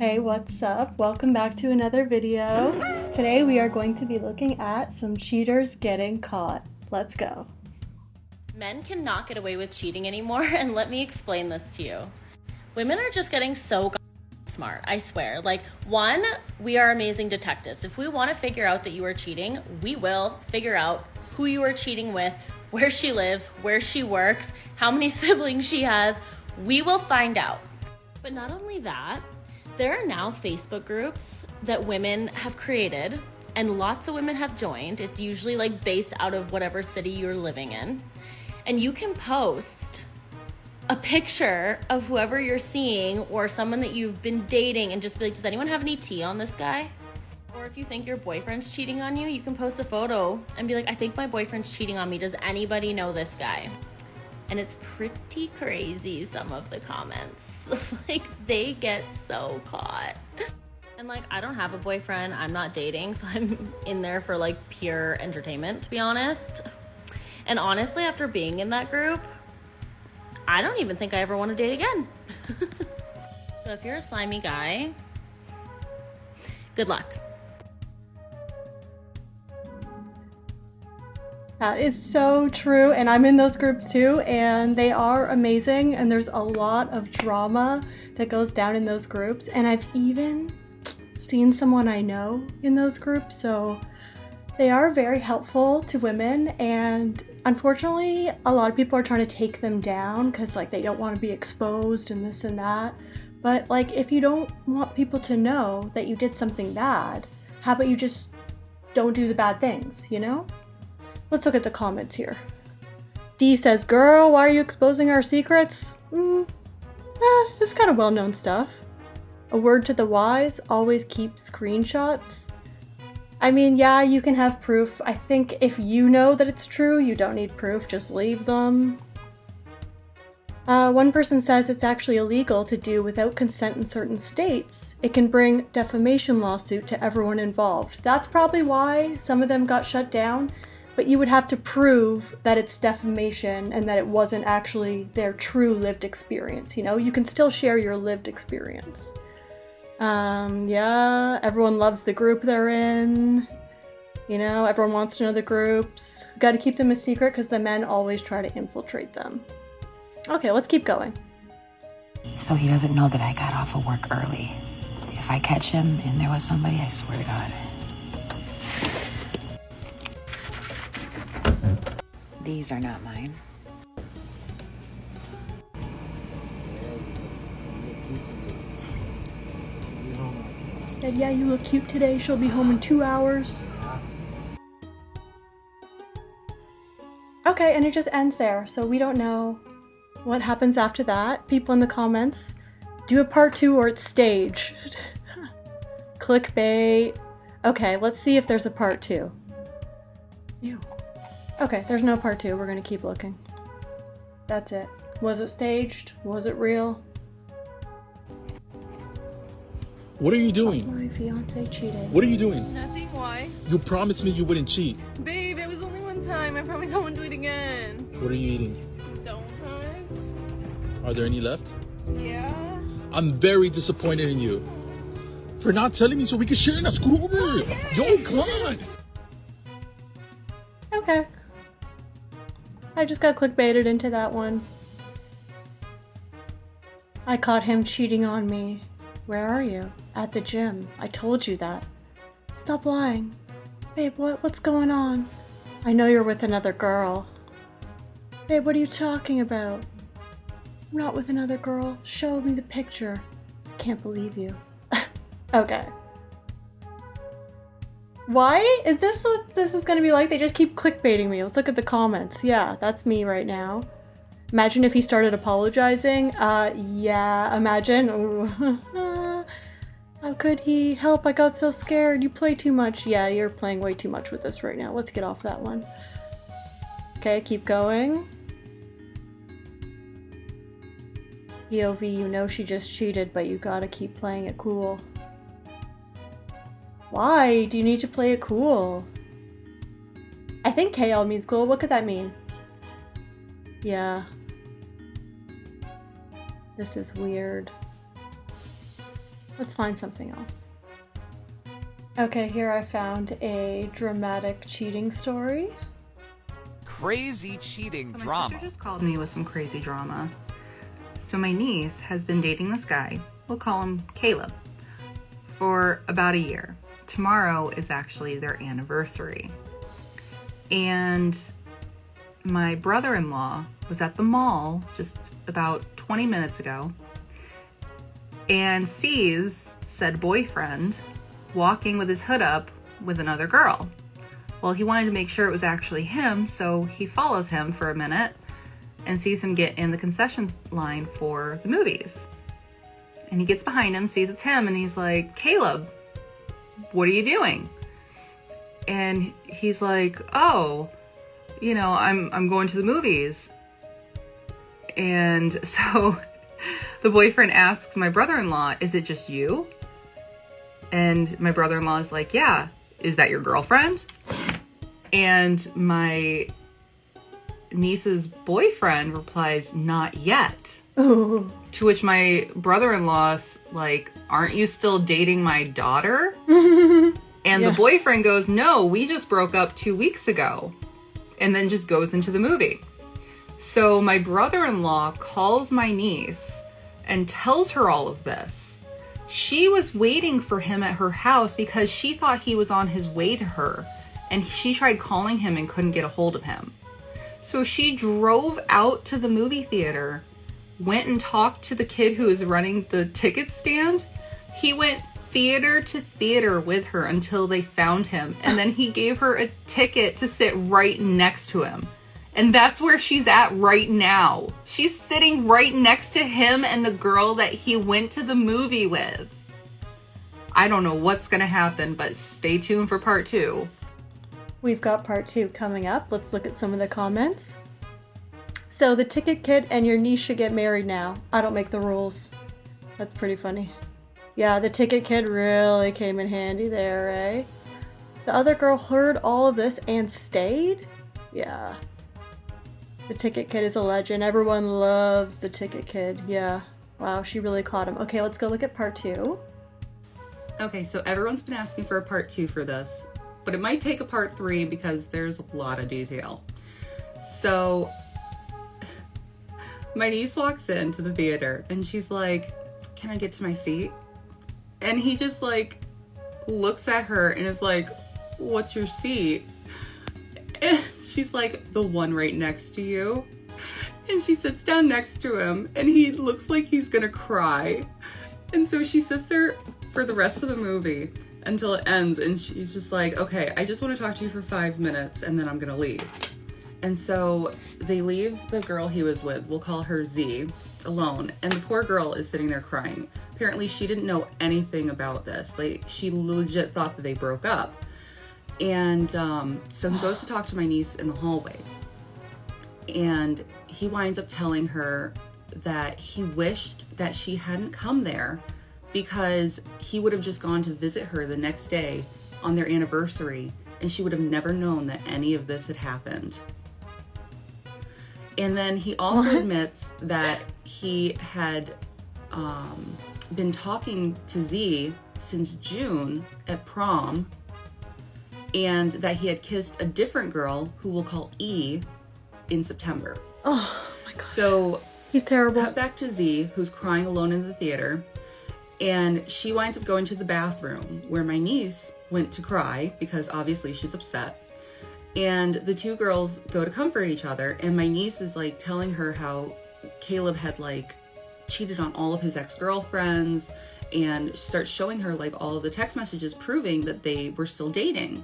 Hey, what's up? Welcome back to another video. Today we are going to be looking at some cheaters getting caught. Let's go. Men cannot get away with cheating anymore, and let me explain this to you. Women are just getting so smart, I swear. Like, one, we are amazing detectives. If we want to figure out that you are cheating, we will figure out who you are cheating with, where she lives, where she works, how many siblings she has. We will find out. But not only that, there are now Facebook groups that women have created, and lots of women have joined. It's usually like based out of whatever city you're living in. And you can post a picture of whoever you're seeing or someone that you've been dating and just be like, does anyone have any tea on this guy? Or if you think your boyfriend's cheating on you, you can post a photo and be like, I think my boyfriend's cheating on me. Does anybody know this guy? And it's pretty crazy, some of the comments. Like, they get so caught. And like, I don't have a boyfriend, I'm not dating, so I'm in there for like pure entertainment, to be honest. And honestly, after being in that group, I don't even think I ever want to date again. So if you're a slimy guy, good luck. That is so true, and I'm in those groups too, and they are amazing, and there's a lot of drama that goes down in those groups, and I've even seen someone I know in those groups, so they are very helpful to women, and unfortunately a lot of people are trying to take them down because like they don't want to be exposed and this and that. But like, if you don't want people to know that you did something bad, how about you just don't do the bad things, you know? Let's look at the comments here. D says, girl, why are you exposing our secrets? It's kind of well-known stuff. A word to the wise, always keep screenshots. I mean, yeah, you can have proof. I think if you know that it's true, you don't need proof, just leave them. One person says it's actually illegal to do without consent in certain states. It can bring defamation lawsuit to everyone involved. That's probably why some of them got shut down, but you would have to prove that it's defamation and that it wasn't actually their true lived experience, you know? You can still share your lived experience. Yeah, everyone loves the group they're in. You know, everyone wants to know the groups. Gotta keep them a secret because the men always try to infiltrate them. Okay, let's keep going. So he doesn't know that I got off of work early. If I catch him in there with somebody, I swear to God. These are not mine. And yeah, you look cute today. She'll be home in 2 hours. Okay, and it just ends there, so we don't know what happens after that. People in the comments, do a part 2 or it's stage. Clickbait. Okay, let's see if there's a part 2. Ew. Okay, there's no part 2. We're gonna keep looking. That's it. Was it staged? Was it real? What are you doing? My fiance cheated. What are you doing? Nothing, why? You promised me you wouldn't cheat. Babe, it was only one time. I promise I won't do it again. What are you eating? Donuts? Are there any left? Yeah. I'm very disappointed in you. For not telling me so we can share in a screw over. Yo, come on. Okay. I just got clickbaited into that one. I caught him cheating on me. Where are you? At the gym. I told you that. Stop lying. Babe, what's going on? I know you're with another girl. Babe, what are you talking about? I'm not with another girl. Show me the picture. I can't believe you. Okay. Why? Is this what this is gonna be like? They just keep clickbaiting me. Let's look at the comments. Yeah, that's me right now. Imagine if he started apologizing. Yeah, imagine. Ooh. How could he? Help, I got so scared. You play too much. Yeah, you're playing way too much with this right now. Let's get off that one. Okay, keep going. POV, you know she just cheated, but you gotta keep playing it cool. Why do you need to play it cool? I think KL means cool. What could that mean? Yeah. This is weird. Let's find something else. Okay, here I found a dramatic cheating story. Crazy cheating My drama. sister just called me with some crazy drama. So my niece has been dating this guy, we'll call him Caleb, for about a year. Tomorrow is actually their anniversary. And my brother-in-law was at the mall just about 20 minutes ago and sees said boyfriend walking with his hood up with another girl. Well, he wanted to make sure it was actually him, so he follows him for a minute and sees him get in the concession line for the movies. And he gets behind him, sees it's him, and he's like, Caleb, what are you doing? And he's like, oh, you know, I'm going to the movies. And so the boyfriend asks my brother-in-law, is it just you? And my brother-in-law is like, yeah, is that your girlfriend? And my niece's boyfriend replies, not yet. Ooh. To which my brother-in-law's like, aren't you still dating my daughter? And Yeah. the boyfriend goes, no, we just broke up 2 weeks ago. And then just goes into the movie. So my brother-in-law calls my niece and tells her all of this. She was waiting for him at her house because she thought he was on his way to her. And she tried calling him and couldn't get a hold of him. So she drove out to the movie theater, went and talked to the kid who was running the ticket stand. He went theater to theater with her until they found him. And then he gave her a ticket to sit right next to him. And that's where she's at right now. She's sitting right next to him and the girl that he went to the movie with. I don't know what's gonna happen, but stay tuned for part 2. We've got part 2 coming up. Let's look at some of the comments. So the ticket kid and your niece should get married now. I don't make the rules. That's pretty funny. Yeah, the ticket kid really came in handy there, eh? The other girl heard all of this and stayed? Yeah. The ticket kid is a legend. Everyone loves the ticket kid. Yeah. Wow, she really caught him. Okay, let's go look at part 2. Okay, so everyone's been asking for a part 2 for this, but it might take a part 3 because there's a lot of detail. So my niece walks into the theater and she's like, can I get to my seat? And he just like looks at her and is like, what's your seat? And she's like, the one right next to you. And she sits down next to him and he looks like he's gonna cry. And so she sits there for the rest of the movie until it ends, and she's just like, okay, I just want to talk to you for 5 minutes and then I'm gonna leave. And so they leave the girl he was with, we'll call her Z, alone, and the poor girl is sitting there crying. Apparently she didn't know anything about this. Like, she legit thought that they broke up. And so he goes to talk to my niece in the hallway, and he winds up telling her that he wished that she hadn't come there because he would have just gone to visit her the next day on their anniversary, and she would have never known that any of this had happened. And then he also admits that he had been talking to Z since June at prom, and that he had kissed a different girl who we'll call E in September. Oh my gosh. So He's terrible. cut back to Z, who's crying alone in the theater, and she winds up going to the bathroom where my niece went to cry because obviously she's upset. And the two girls go to comfort each other, and my niece is like telling her how Caleb had like cheated on all of his ex-girlfriends, and starts showing her like all of the text messages proving that they were still dating.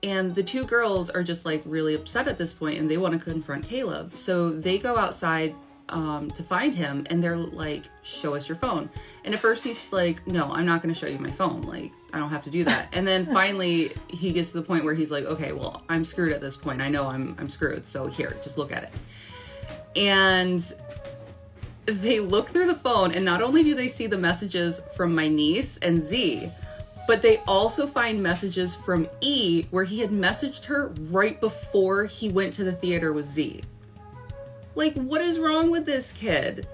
And the two girls are just like really upset at this point, and they want to confront Caleb. So they go outside to find him, and they're like, show us your phone. And at first he's like, no, I'm not going to show you my phone. Like, I don't have to do that. And then finally he gets to the point where he's like, okay, well, I'm screwed at this point. I know I'm screwed. So here, just look at it. And they look through the phone, and not only do they see the messages from my niece and Z, but they also find messages from E where he had messaged her right before he went to the theater with Z. Like, what is wrong with this kid?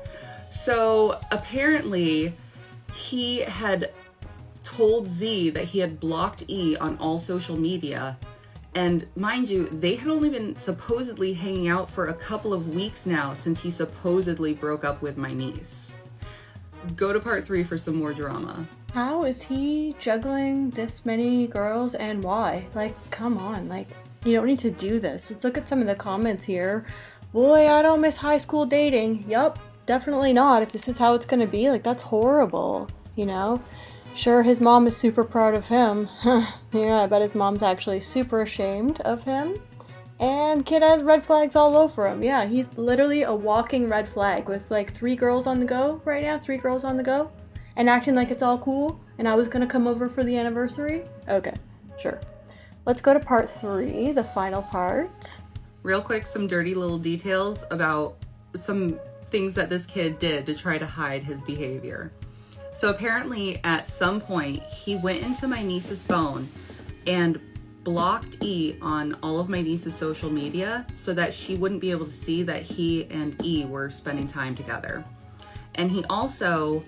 So apparently he had told Z that he had blocked E on all social media. And mind you, they had only been supposedly hanging out for a couple of weeks now since he supposedly broke up with my niece. Go to part 3 for some more drama. How is he juggling this many girls and why? Like, come on, like, you don't need to do this. Let's look at some of the comments here. Boy, I don't miss high school dating. Yup, definitely not. If this is how it's gonna be, like, that's horrible, you know? Sure, his mom is super proud of him. Yeah, I bet his mom's actually super ashamed of him. And kid has red flags all over him. Yeah, he's literally a walking red flag with like 3 girls on the go right now. 3 girls on the go. And acting like it's all cool. And I was gonna come over for the anniversary. Okay, sure. Let's go to part 3, the final part. Real quick, some dirty little details about some things that this kid did to try to hide his behavior. So apparently at some point he went into my niece's phone and blocked E on all of my niece's social media so that she wouldn't be able to see that he and E were spending time together. And he also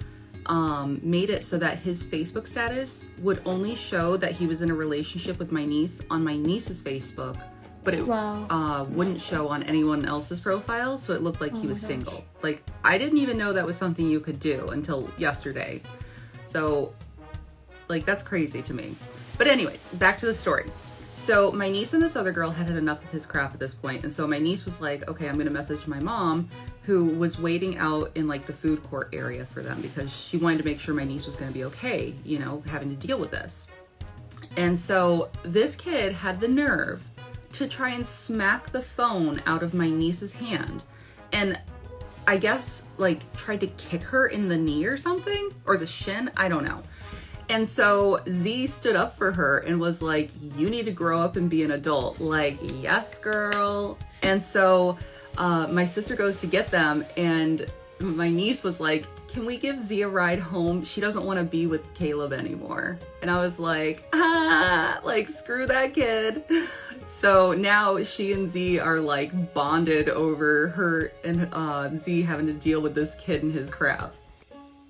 made it so that his Facebook status would only show that he was in a relationship with my niece on my niece's Facebook, but it wouldn't show on anyone else's profile, so it looked like he was single. Like, I didn't even know that was something you could do until yesterday. So, like, that's crazy to me. But anyways, back to the story. So my niece and this other girl had had enough of his crap at this point, and so my niece was like, okay, I'm gonna message my mom, who was waiting out in like the food court area for them because she wanted to make sure my niece was gonna be okay, you know, having to deal with this. And so this kid had the nerve to try and smack the phone out of my niece's hand, and I guess like tried to kick her in the knee or something, or the shin, I don't know. And so Z stood up for her and was like, you need to grow up and be an adult. Like, yes, girl. And so my sister goes to get them, and my niece was like, can we give Z a ride home? She doesn't want to be with Caleb anymore. And I was like, like, screw that kid. So now she and Z are like bonded over her and Z having to deal with this kid and his crap.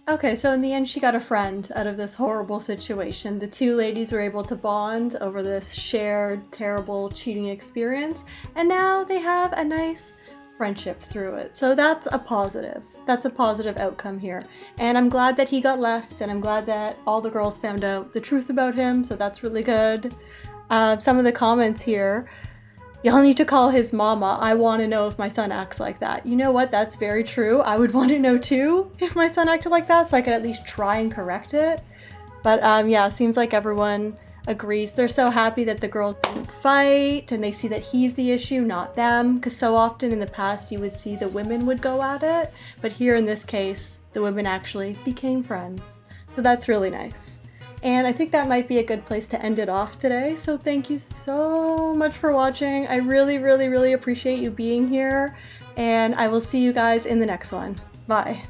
Okay, so in the end, she got a friend out of this horrible situation. The 2 ladies were able to bond over this shared, terrible cheating experience, and now they have a nice friendship through it. So that's a positive. That's a positive outcome here. And I'm glad that he got left, and I'm glad that all the girls found out the truth about him, so that's really good. Some of the comments here. Y'all need to call his mama. I want to know if my son acts like that. You know what? That's very true. I would want to know too if my son acted like that so I could at least try and correct it. But yeah, it seems like everyone agrees. They're so happy that the girls didn't fight and they see that he's the issue, not them. Because so often in the past you would see the women would go at it. But here in this case, the women actually became friends. So that's really nice. And I think that might be a good place to end it off today. So thank you so much for watching. I really, really, really appreciate you being here. And I will see you guys in the next one. Bye.